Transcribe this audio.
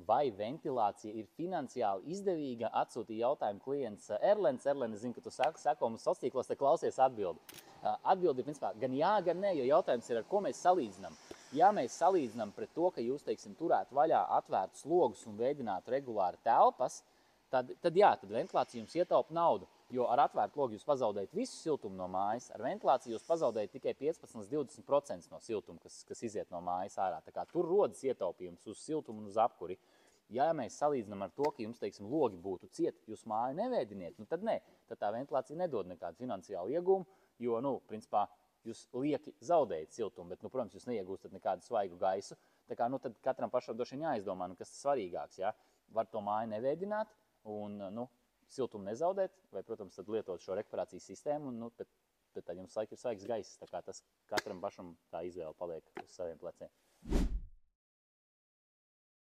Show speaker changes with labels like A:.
A: vai ventilācija ir finansiāli izdevīga, atsūtīja jautājumu klients Erlens. Erlen, es zinu, ka tu seko mums sociālos tīklos, te klausies atbildi. Atbildi ir, principā, gan jā, gan nē, jo jautājums ir, ar ko mēs salīdzinām. Ja mēs salīdzinām pret to, ka jūs, teiksim, turētu vaļā atvērtus logus un veidinātu regulāri telpas, tad ventilācija jums ietaupa naudu. Jo ar atvērtu logu jūs pazaudējat visu siltumu no mājas, ar ventilāciju jūs pazaudējat tikai 15–20% no siltuma, kas iziet no mājas ārā. Tā kā tur rodas ietaupījums uz siltumu un uz apkuri. Ja mēs salīdzinām ar to, ka jums, teiksim, logi būtu cieti, jūs māju neveidiniet, nu tad nē, tad tā ventilācija nedod nekādu finansiālu iegūmu, jo, principā, jūs lieki zaudējat siltumu, bet, protams, jūs neiegūstat nekādu svaigu gaisu. Tā kā, tad katram pašam droši vien jāizdomā, kas tas svarīgāks, ja? Var to māju neveidināt un, siltumu nezaudēt, vai, protams, tad lietot šo rekuperācijas sistēmu, bet tad jums laik ir svaigs gaiss, tā kā tas katram pašam tā izvēle paliek uz saviem pleciem.